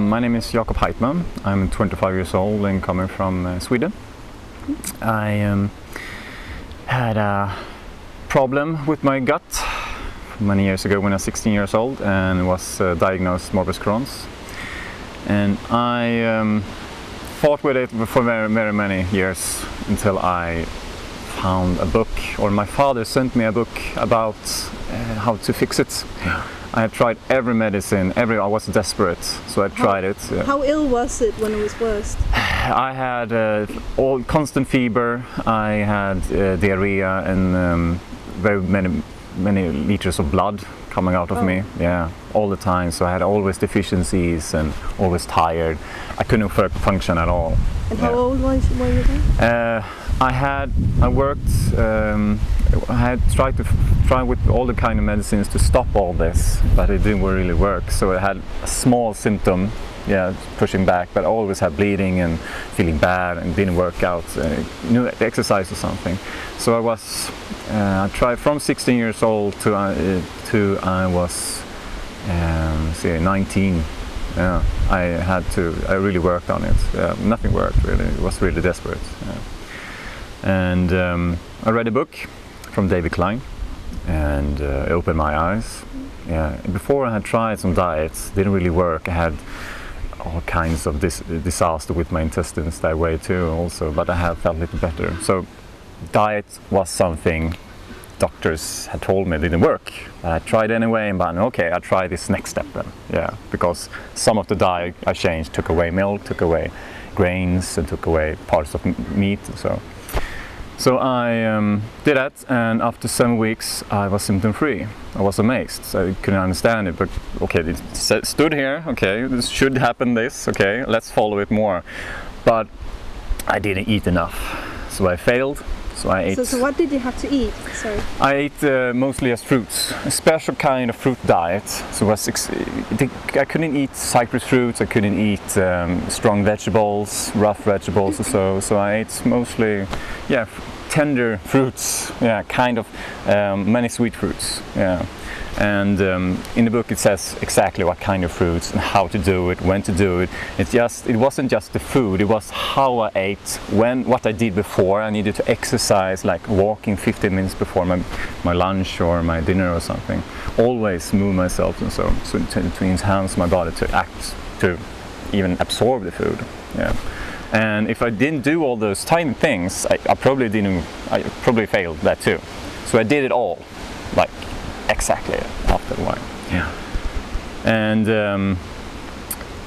My name is Jakob Heitman. I'm 25 years old and coming from Sweden. I had a problem with my gut many years ago when I was 16 years old and was diagnosed Morbus Chrons. And I fought with it for very, very many years until I found a book, or my father sent me a book about how to fix it. I had tried every medicine, I was desperate, so I tried it. How ill was it when it was worst? I had constant fever, I had diarrhea and very many liters of blood coming out of me, all the time. So I had always deficiencies and always tired. I couldn't function at all. And how old were you then? I had tried with all the kind of medicines to stop all this, but it didn't really work. So I had a small symptom, pushing back, but I always had bleeding and feeling bad and didn't work out, exercise or something. So I tried from 16 years old to I was 19. I really worked on it. Nothing worked really. It was really desperate. And I read a book from David Klein, and it opened my eyes. Before I had tried some diets, didn't really work. I had all kinds of disaster with my intestines that way too also, but I have felt a little better. So diet was something doctors had told me didn't work. I tried anyway, but okay, I'll try this next step then. Because some of the diet I changed took away milk, took away grains, and took away parts of meat. So I did that, and after 7 weeks I was symptom free. I was amazed. I couldn't understand it, but okay, it stood here, okay, this should happen okay, let's follow it more. But I didn't eat enough, so I failed. So I ate. So what did you have to eat? Sorry. I ate mostly as fruits, a special kind of fruit diet. So I couldn't eat citrus fruits, I couldn't eat strong vegetables, rough vegetables or so. So I ate mostly, tender fruits, kind of many sweet fruits, And in the book it says exactly what kind of fruits and how to do it, when to do it. It wasn't just the food, it was how I ate, what I did before. I needed to exercise, like walking 15 minutes before my lunch or my dinner or something. Always move myself and so to enhance my body to act, to even absorb the food. And if I didn't do all those tiny things, I probably failed that too. So I did it all, like exactly after a while. And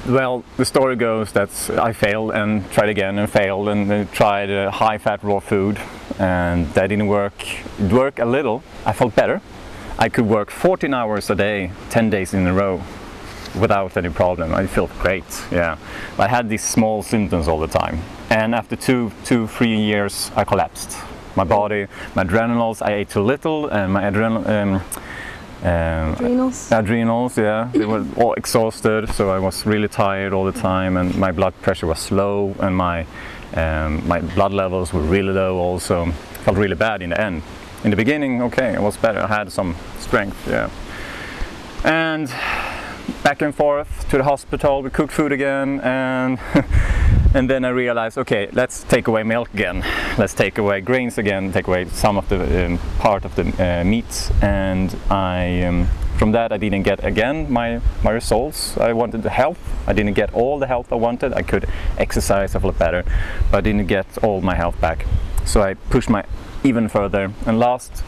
well, the story goes that I failed and tried again and failed and tried high-fat raw food, and that didn't work. It worked a little. I felt better. I could work 14 hours a day, 10 days in a row, without any problem. I felt great. I had these small symptoms all the time, and after 3 years I collapsed. My body, my adrenals, I ate too little, and my adrenals, they were all exhausted, so I was really tired all the time, and my blood pressure was low, and my blood levels were really low also. Felt really bad in the end. In the beginning, okay, it was better. I had some strength, And back and forth to the hospital, we cooked food again, and and then I realized, okay, let's take away milk again, let's take away grains again, take away some of the part of the meat, and from that I didn't get again my results. I wanted the health. I didn't get all the health I wanted. I could exercise, I felt better, but I didn't get all my health back. So I pushed even further, and last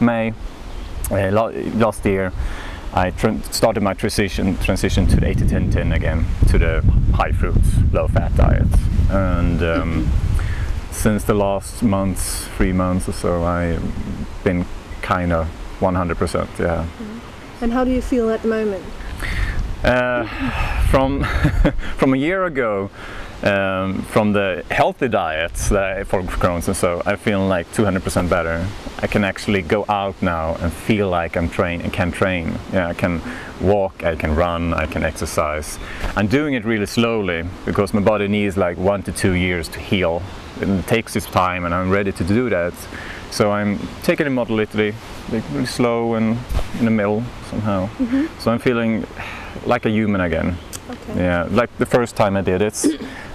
year I started my transition to the 80-10-10 again, to the high fruit, low fat diet. And since the last 3 months or so, I've been kind of 100%, And how do you feel at the moment? From a year ago, from the healthy diets for Crohn's and so, I feel like 200% better. I can actually go out now and feel like I can train. I can walk, I can run, I can exercise. I'm doing it really slowly because my body needs like 1 to 2 years to heal. It takes its time, and I'm ready to do that. So I'm taking it moderately, like really slow and in the middle somehow. So I'm feeling like a human again. Okay. Yeah, like the first time I did it,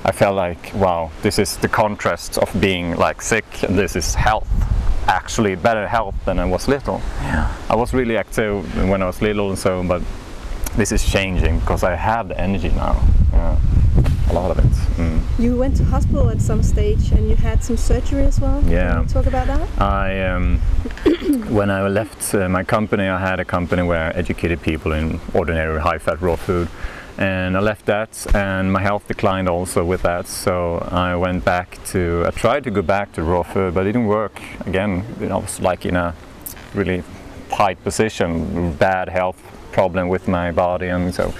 I felt like, wow, this is the contrast of being like sick, and this is health. Actually, better health than I was little. Yeah. I was really active when I was little and so, but this is changing because I have the energy now. Yeah. A lot of it. Mm. You went to hospital at some stage and you had some surgery as well. Yeah. Can you talk about that? When I left my company, I had a company where I educated people in ordinary high-fat raw food. And I left that, and my health declined also with that. So I went back to, I tried to go back to raw food, but it didn't work. Again, I was like in a really tight position, bad health problem with my body, and so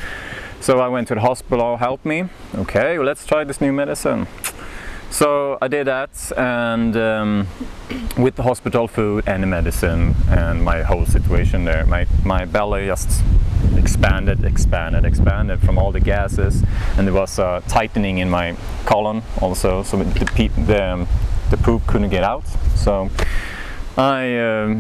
I went to the hospital, help me. Okay, well, let's try this new medicine. So I did that, and with the hospital food and the medicine and my whole situation there, my belly just expanded from all the gases, and there was a tightening in my colon also, so the poop couldn't get out. So I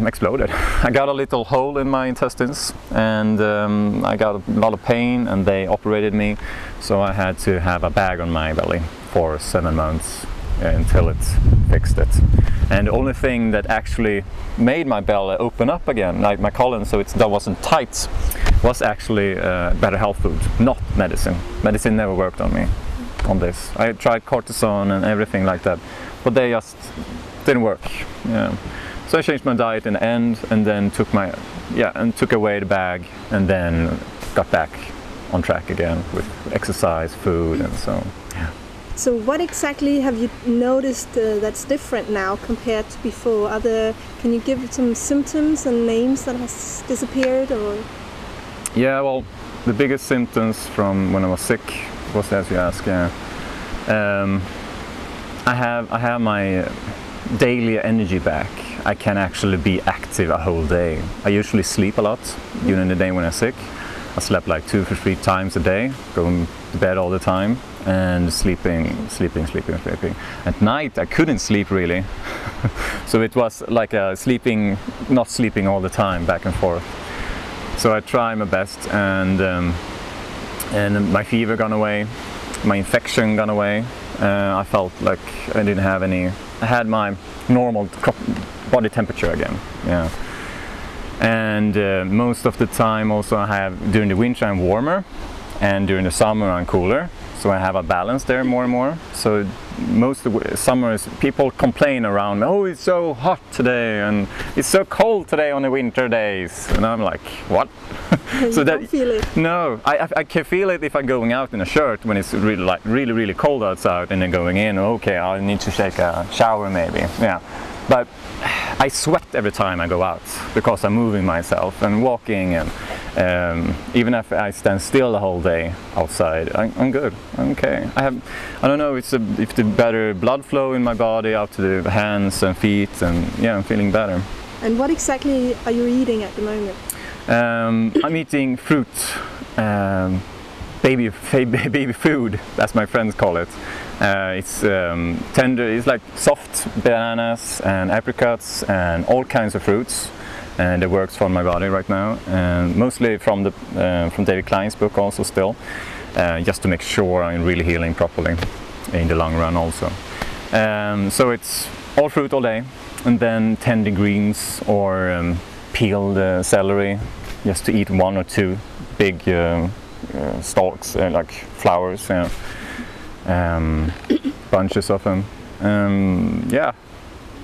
exploded. I got a little hole in my intestines, and I got a lot of pain, and they operated me, so I had to have a bag on my belly for 7 months until it fixed it. And the only thing that actually made my belly open up again, like my colon, so that wasn't tight, was actually better health food, not medicine. Medicine never worked on me on this. I tried cortisone and everything like that, but they just didn't work. Yeah. So I changed my diet in the end, and then took away the bag, and then got back on track again with exercise, food, and so. Yeah. So what exactly have you noticed that's different now compared to before? Can you give some symptoms and names that has disappeared, or? Yeah, well, the biggest symptoms from when I was sick was, as you ask, yeah. I have my daily energy back. I can actually be active a whole day. I usually sleep a lot during the day when I'm sick. I slept like 2 or 3 times a day, going to bed all the time, and sleeping. At night I couldn't sleep really, so it was like not sleeping all the time, back and forth. So I tried my best, and my fever gone away, my infection gone away. I felt like I didn't have any. I had my normal body temperature again. Yeah. And most of the time also I have, during the winter I'm warmer, and during the summer I'm cooler. So I have a balance there more and more. So most of the summers people complain around me, oh, it's so hot today, and it's so cold today on the winter days, and I'm like, what? So don't feel it? No, I can feel it if I'm going out in a shirt when it's really cold outside, and then going in, okay, I need to take a shower maybe. Yeah. But I sweat every time I go out because I'm moving myself and walking, and even if I stand still the whole day outside, I'm good. I'm okay. I don't know if the better blood flow in my body out to the hands and feet, and yeah, I'm feeling better. And what exactly are you eating at the moment? I'm eating fruit, baby food, as my friends call it. It's tender, it's like soft bananas and apricots and all kinds of fruits, and it works for my body right now, and mostly from David Klein's book also still, just to make sure I'm really healing properly in the long run also. So it's all fruit all day, and then tender greens or peeled celery, just to eat 1 or 2 big stalks, like flowers. Bunches of them. Yeah,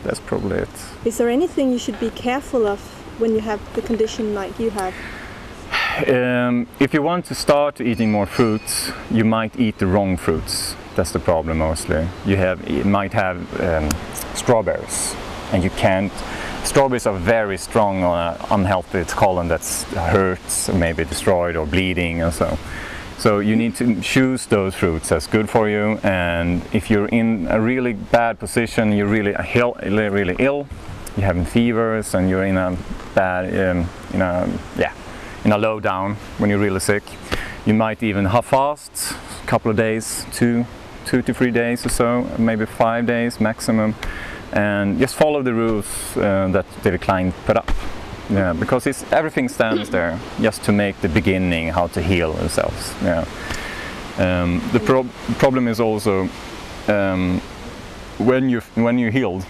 that's probably it. Is there anything you should be careful of when you have the condition like you have? If you want to start eating more fruits, you might eat the wrong fruits. That's the problem mostly. You might have strawberries, and you can't. Strawberries are very strong on an unhealthy colon that's hurts, maybe destroyed or bleeding, and so. So you need to choose those fruits that's good for you, and if you're in a really bad position, you're really ill, you're having fevers, and you're in a bad, in a low down when you're really sick, you might even fast a couple of days, 2 to 3 days or so, maybe 5 days maximum, and just follow the rules that David Klein put up. Yeah, because everything stands there just to make the beginning, how to heal ourselves. Yeah. The problem is also when you're healed,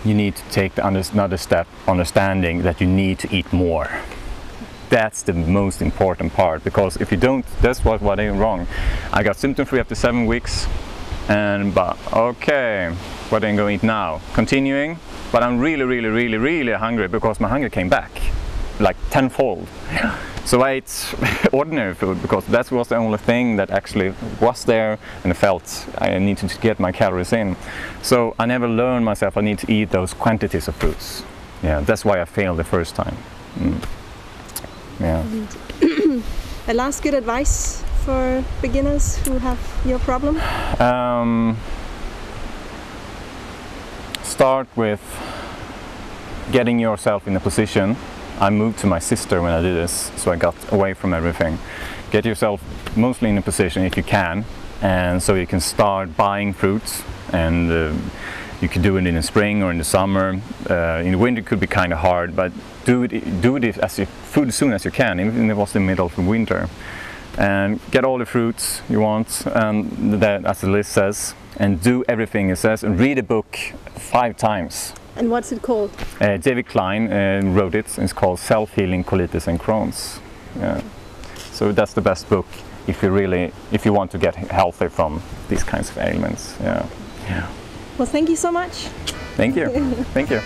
you need to take another step, understanding that you need to eat more. That's the most important part, because if you don't, that's what I'm wrong. I got symptom-free after 7 weeks, but okay, what am I going to eat now? Continuing, but I'm really hungry, because my hunger came back, like tenfold. So I ate ordinary food, because that was the only thing that actually was there, and I felt I needed to get my calories in. So I never learned myself I need to eat those quantities of fruits. Yeah, that's why I failed the first time. Yeah. A last good advice for beginners who have your problem? Start with getting yourself in a position. I moved to my sister when I did this, so I got away from everything. Get yourself mostly in a position if you can, and so you can start buying fruits, and you can do it in the spring or in the summer. In the winter it could be kind of hard, but do it as soon as you can, even if it was the middle of the winter. And get all the fruits you want, and that, as the list says, and do everything it says, and read a book 5 times. And what's it called? David Klein wrote it. It's called Healing Colitis Crohn. Yeah. So that's the best book if you want to get healthy from these kinds of ailments. Yeah. Yeah. Well, thank you so much. Thank you. Thank you.